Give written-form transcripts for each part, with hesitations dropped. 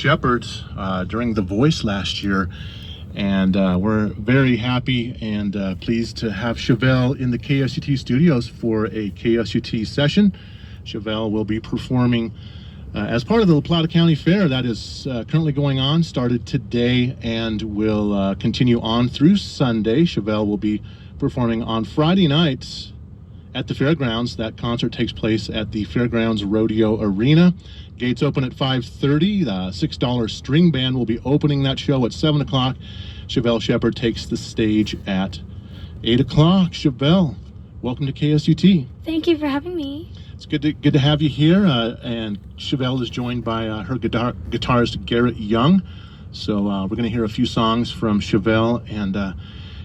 Shepherd during The Voice last year, and we're very happy and pleased to have Chevel in the KSUT studios for a KSUT session. Chevel will be performing as part of the La Plata County Fair that is currently going on, started today and will continue on through Sunday. Chevel will be performing on Friday nights at the fairgrounds. That concert takes place at the Fairgrounds Rodeo Arena. Gates open at 5:30. The $6 string band will be opening that show at 7 o'clock. Chevel Shepherd takes the stage at 8 o'clock. Chevel, welcome to KSUT. Thank you for having me. It's good to have you here. And Chevel is joined by her guitarist Garrett Young. So we're going to hear a few songs from Chevel and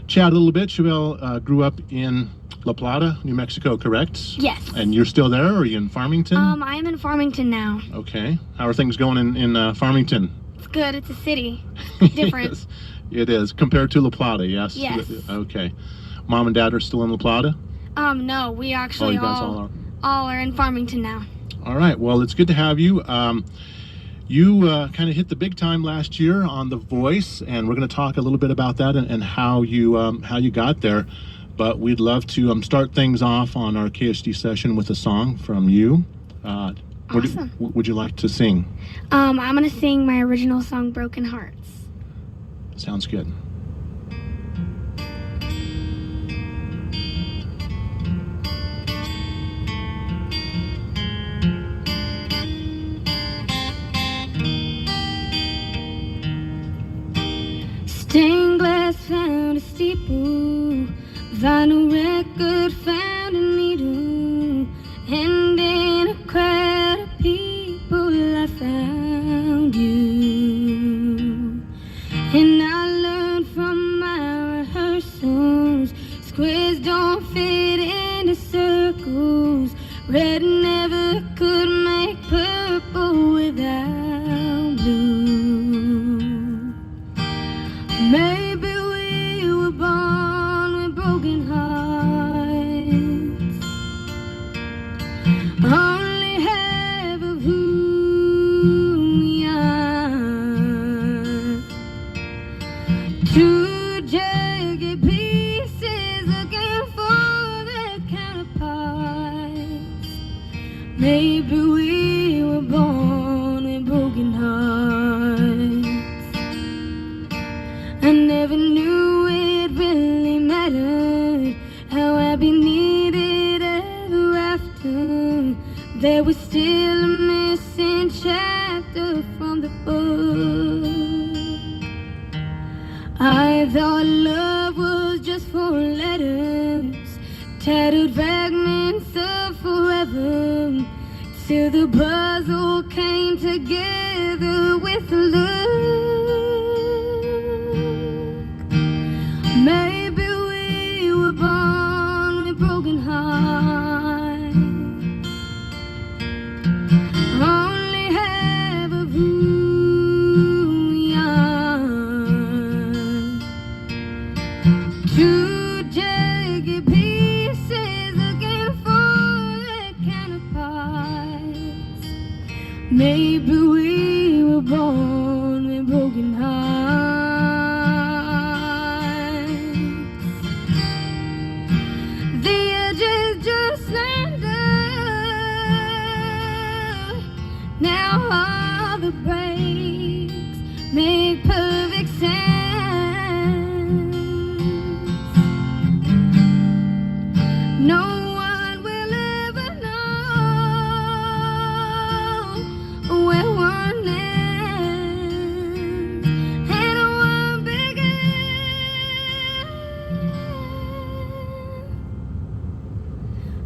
chat a little bit. Chevel grew up in La Plata, New Mexico, correct? Yes. And you're still there, or are you in Farmington? I'm in Farmington now. Okay. How are things going in Farmington? It's good. It's a city. Different. Yes, it is. Compared to La Plata, yes? Yes. Okay. Mom and Dad are still in La Plata? No, we actually you guys all are in Farmington now. All right. Well, it's good to have you. You kind of hit the big time last year on The Voice, and we're going to talk a little bit about that and how you got there. But we'd love to start things off on our KSD session with a song from you. Awesome. What would you like to sing? I'm going to sing my original song, Broken Hearts. Sounds good. Stained glass found a steeple, vinyl record found a needle, and in a crowd of people I found you. And I learned from my rehearsals, squares don't fit into circles, red never could make purple without blue. Maybe we were born with broken hearts, only half of who we are. Two jagged pieces looking for their counterparts. Maybe we were born with broken hearts. I never knew it really mattered how happy needed ever after. There was still a missing chapter from the book. I thought love was just four letters, tattered fragments of forever, till the puzzle came together with love. Maybe we were born with broken hearts, only half of who we are. Two jagged pieces looking for their counterparts. Maybe we were born with broken hearts. Now all the breaks make perfect sense. No one will ever know where one ends and one begins.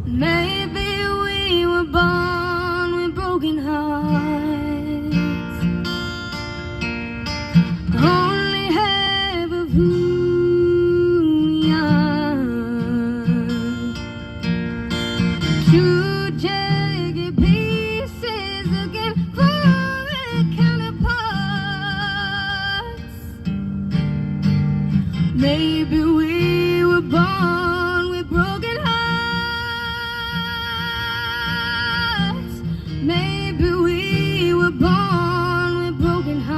Maybe we were born with broken hearts, only half of who we are. Two jagged pieces looking for their counterparts. Maybe we were born with broken hearts. Maybe we were born with broken hearts.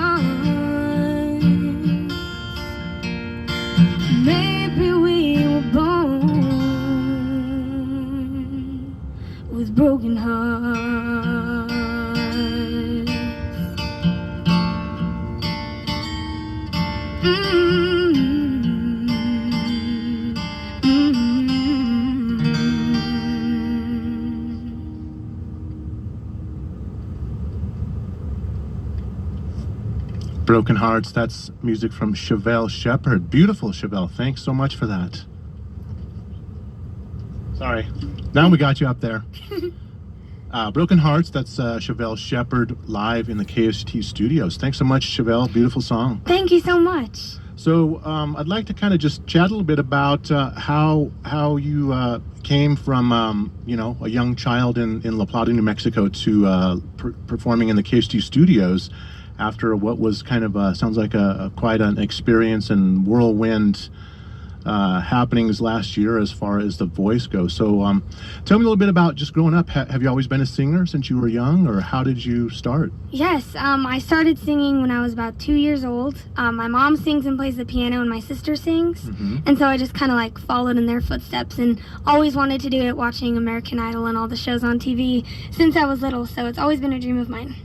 Broken Hearts, that's music from Chevel Shepherd. Beautiful, Chevel. Thanks so much for that. Sorry. Now we got you up there. Broken Hearts, that's Chevel Shepherd live in the KST studios. Thanks so much, Chevel. Beautiful song. Thank you so much. So I'd like to kind of just chat a little bit about how you came from a young child in La Plata, New Mexico, to performing in the KST studios after what was kind of sounds like quite an experience and whirlwind happenings last year as far as The Voice goes. So tell me a little bit about just growing up. Have you always been a singer since you were young, or how did you start? Yes, I started singing when I was about 2 years old. My mom sings and plays the piano, and my sister sings. And so I just kind of like followed in their footsteps and always wanted to do it, watching American Idol and all the shows on TV since I was little. So it's always been a dream of mine.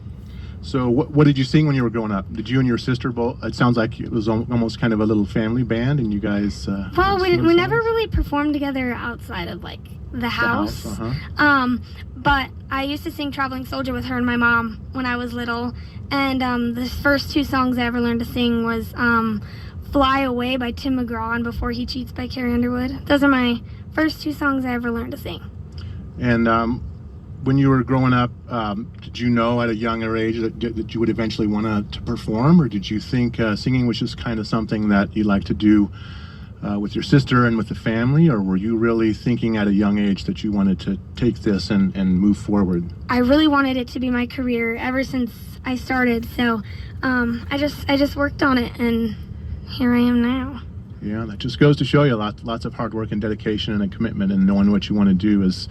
So what did you sing when you were growing up? Did you and your sister both? It sounds like it was almost kind of a little family band, and you guys. Well, we never really performed together outside of like the house. But I used to sing "Traveling Soldier" with her and my mom when I was little, and the first two songs I ever learned to sing was "Fly Away" by Tim McGraw and "Before He Cheats" by Carrie Underwood. Those are my first two songs I ever learned to sing. And when you were growing up, did you know at a younger age that you would eventually want to perform, or did you think singing was just kind of something that you like to do with your sister and with the family, or were you really thinking at a young age that you wanted to take this and move forward? I really wanted it to be my career ever since I started, so I just worked on it, and here I am now. Yeah, that just goes to show you lots of hard work and dedication and a commitment, and knowing what you want to do is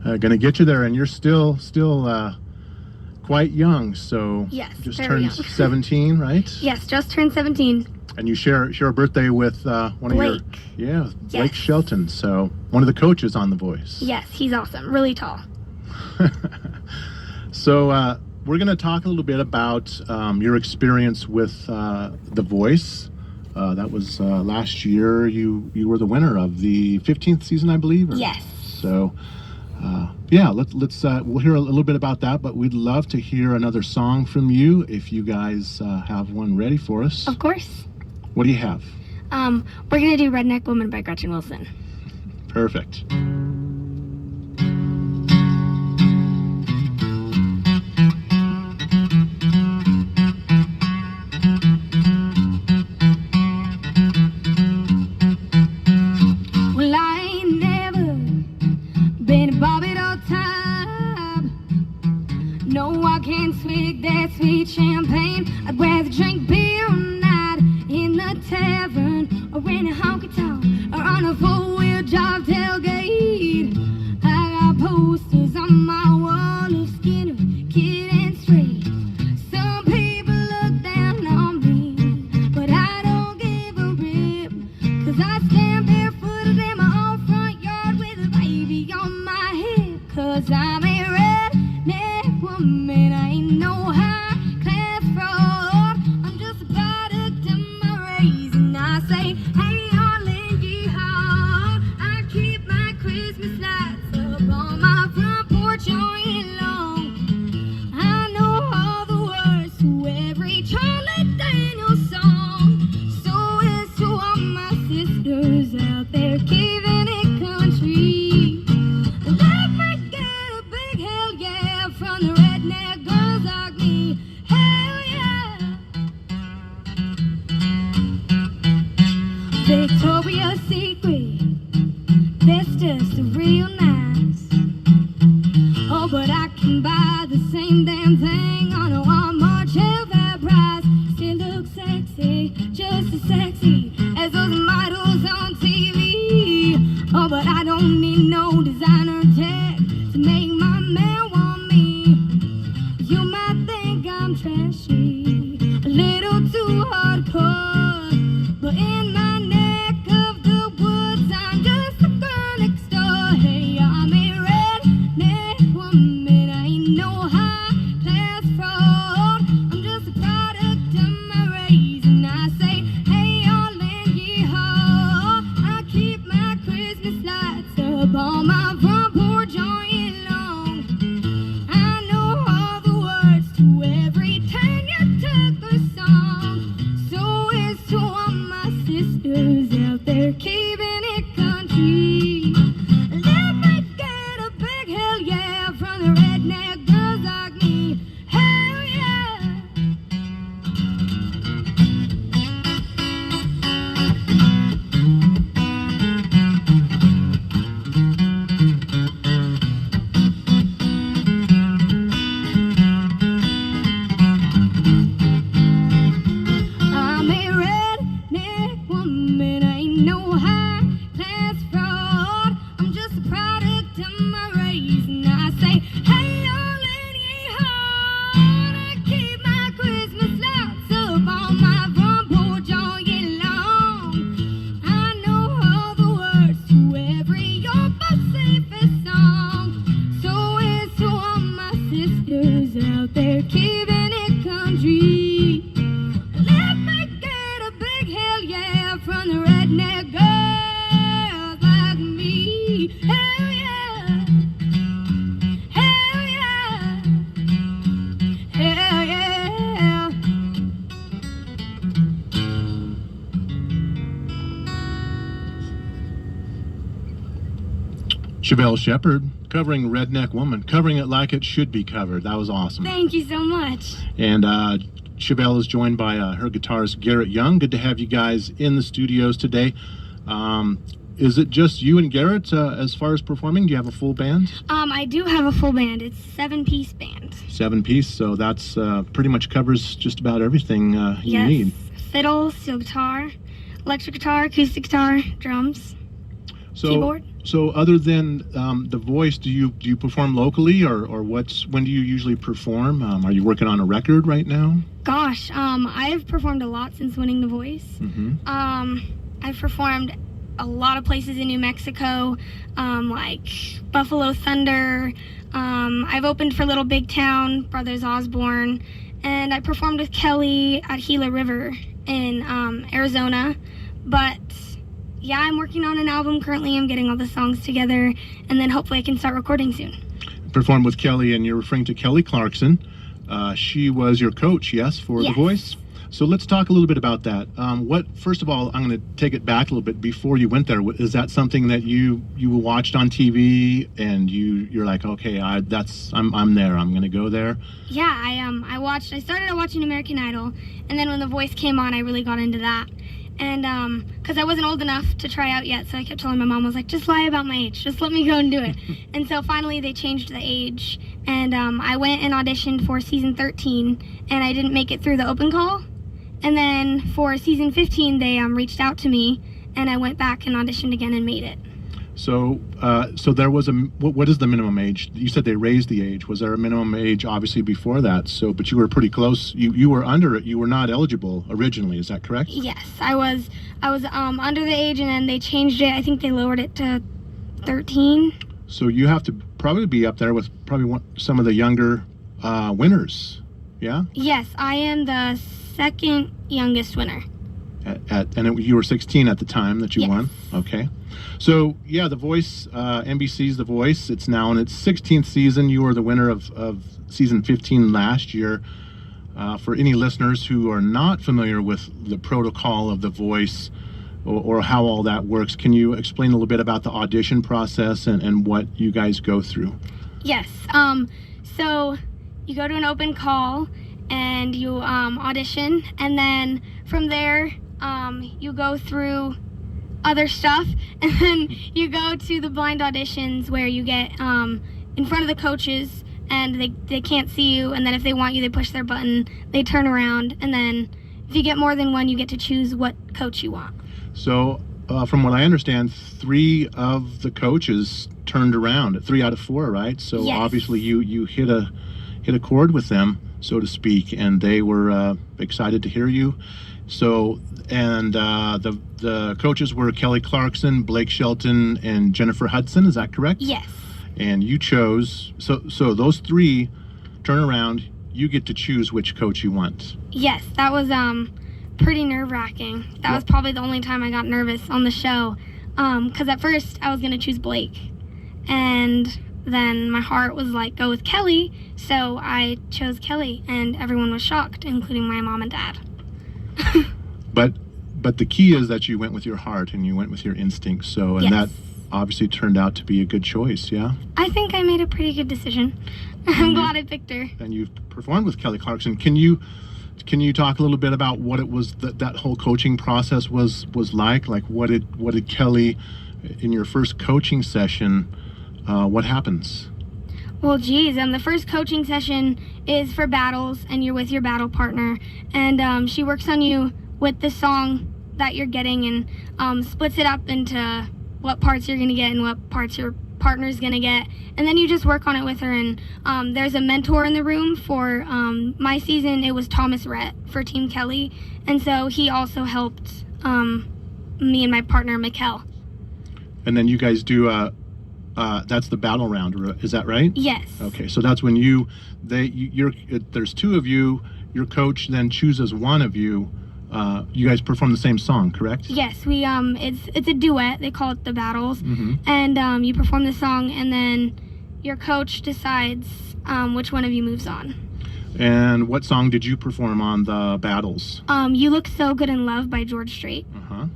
going to get you there. And you're still quite young, so yes, just very turned young. 17, right? Yes, just turned 17. And you share a birthday with one Blake. of your Blake Yes. Shelton, so one of the coaches on The Voice. Yes, he's awesome, really tall. So we're going to talk a little bit about your experience with The Voice. That was last year. You were the winner of the 15th season, I believe. Yes. So yeah, let's we'll hear a little bit about that, but we'd love to hear another song from you if you guys have one ready for us. Of course. What do you have? We're gonna do "Redneck Woman" by Gretchen Wilson. Perfect. Well, I ain't never been a Bobby dog type. No, I can't swig that sweet champagne. I'd rather drink beer all night in the tavern, or in a honky tonk, or on a four-wheel drive tailgate. Chevel Shepherd covering Redneck Woman, covering it like it should be covered. That was awesome. Thank you so much. And Chevel is joined by her guitarist Garrett Young. Good to have you guys in the studios today. Is it just you and Garrett as far as performing? Do you have a full band? I do have a full band. It's a 7-piece band. 7-piece, so that's pretty much covers just about everything you need. Fiddle, steel guitar, electric guitar, acoustic guitar, drums, keyboard. So other than the voice, do you perform locally, or when do you usually perform? Are you working on a record right now? Gosh, I've performed a lot since winning The Voice. I've performed a lot of places in New Mexico, like Buffalo Thunder. I've opened for Little Big Town, Brothers Osborne, and I performed with Kelly at Gila River in Arizona. But yeah, I'm working on an album currently. I'm getting all the songs together, and then hopefully I can start recording soon. Performed with Kelly, and you're referring to Kelly Clarkson. She was your coach, yes, for The Voice? So let's talk a little bit about that. First of all, I'm going to take it back a little bit. Before you went there, is that something that you watched on TV and you're like, okay, I'm there. I'm going to go there? Yeah, I started watching American Idol, and then when The Voice came on, I really got into that. And because I wasn't old enough to try out yet, so I kept telling my mom, I was like, just lie about my age, just let me go and do it. And so finally they changed the age, and I went and auditioned for season 13, and I didn't make it through the open call. And then for season 15, they reached out to me, and I went back and auditioned again and made it. So there was what is the minimum age? You said they raised the age. Was there a minimum age obviously before that? But you were pretty close. You were under it. You were not eligible originally. Is that correct? Yes, I was under the age, and then they changed it. I think they lowered it to 13. So you have to probably be up there with some of the younger winners. Yeah? Yes, I am the second youngest winner. You were 16 at the time that you won? Okay. So, yeah, The Voice, NBC's The Voice, it's now in its 16th season. You were the winner of season 15 last year. For any listeners who are not familiar with the protocol of The Voice or how all that works, can you explain a little bit about the audition process and what you guys go through? Yes. So you go to an open call and you audition, and then from there you go through other stuff, and then you go to the blind auditions where you get in front of the coaches, and they can't see you, and then if they want you, they push their button, they turn around, and then if you get more than one, you get to choose what coach you want. So from what I understand, 3 of the coaches turned around, 3 out of 4, right? So yes. Obviously you hit a chord with them, so to speak, and they were excited to hear you. So, and the coaches were Kelly Clarkson, Blake Shelton, and Jennifer Hudson. Is that correct? Yes. And you chose, so those 3 turn around, you get to choose which coach you want. Yes, that was pretty nerve-wracking. That was probably the only time I got nervous on the show, because at first I was going to choose Blake, and then my heart was like, go with Kelly, so I chose Kelly, and everyone was shocked, including my mom and dad. But the key is that you went with your heart and you went with your instincts. So, and that obviously turned out to be a good choice. Yeah. I think I made a pretty good decision. I'm glad I picked her. And you've performed with Kelly Clarkson. Can you talk a little bit about what it was that whole coaching process was like? Like what did Kelly, in your first coaching session, what happens? Well, geez, the first coaching session is for battles, and you're with your battle partner, and she works on you with the song that you're getting, and splits it up into what parts you're going to get and what parts your partner's going to get, and then you just work on it with her. And there's a mentor in the room. For my season, it was Thomas Rhett for Team Kelly, and so he also helped me and my partner, Mikkel. And then you guys do that's the battle round, is that right? Yes. Okay, so that's when there's 2 of you, your coach then chooses one of you. You guys perform the same song, correct? Yes, we it's a duet. They call it the battles. Mm-hmm. And you perform the song, and then your coach decides which one of you moves on. And what song did you perform on the battles? You Look So Good in Love by George Strait. Uh-huh.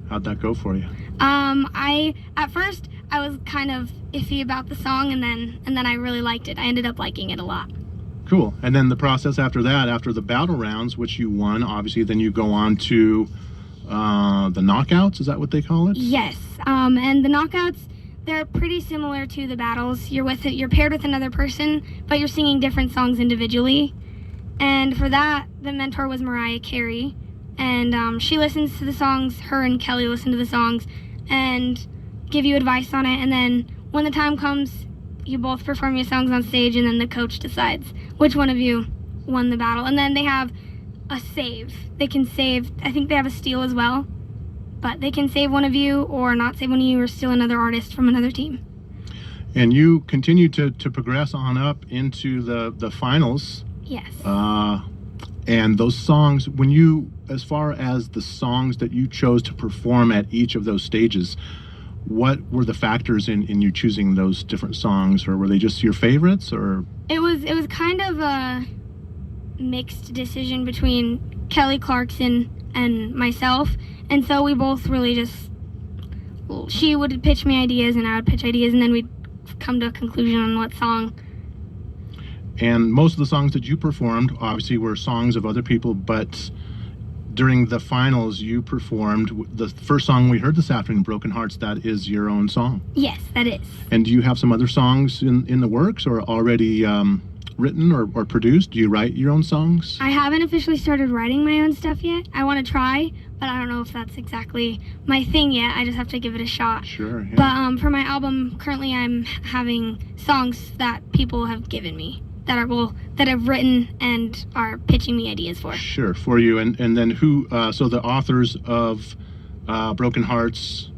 How'd that go for you? At first I was kind of iffy about the song, and then I really liked it. I ended up liking it a lot. Cool. And then the process after that, after the battle rounds, which you won, obviously, then you go on to the knockouts. Is that what they call it? Yes. And the knockouts, they're pretty similar to the battles. You're paired with another person, but you're singing different songs individually. And for that, the mentor was Mariah Carey, and she listens to the songs. Her and Kelly listen to the songs and give you advice on it. And then when the time comes, you both perform your songs on stage, and then the coach decides which one of you won the battle. And then they have a save. They can save, I think they have a steal as well, but they can save one of you or not save one of you or steal another artist from another team. And you continue to progress on up into the finals. Yes. And those songs, as far as the songs that you chose to perform at each of those stages, what were the factors in you choosing those different songs, or were they just your favorites, or? It was kind of a mixed decision between Kelly Clarkson and myself, and so we both really she would pitch me ideas and I would pitch ideas, and then we'd come to a conclusion on what song. And most of the songs that you performed obviously were songs of other people, but during the finals you performed the first song we heard this afternoon, Broken Hearts. That is your own song. Yes, that is. And do you have some other songs in the works, or already written or produced? Do you write your own songs? I haven't officially started writing my own stuff yet. I want to try, but I don't know if that's exactly my thing yet. I just have to give it a shot. Sure, yeah. But for my album, currently I'm having songs that people have given me that I've written and are pitching me ideas for. Sure, for you. And then who, so the authors of Broken Hearts,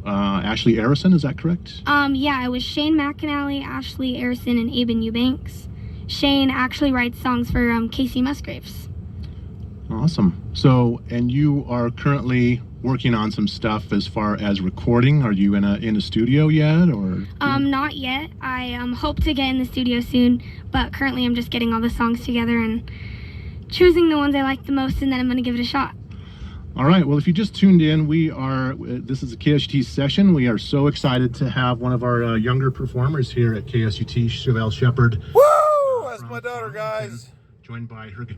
Ashley Arison, is that correct? Yeah, it was Shane McAnally, Ashley Arison, and Aben Eubanks. Shane actually writes songs for Casey Musgraves. Awesome. So, and you are currently working on some stuff as far as recording. Are you in a studio yet, or? Not yet. I hope to get in the studio soon, but currently I'm just getting all the songs together and choosing the ones I like the most, and then I'm going to give it a shot. All right. Well, if you just tuned in, this is a KSUT session. We are so excited to have one of our younger performers here at KSUT, Chevel Shepherd. Woo! That's my daughter, guys. Joined by her guitar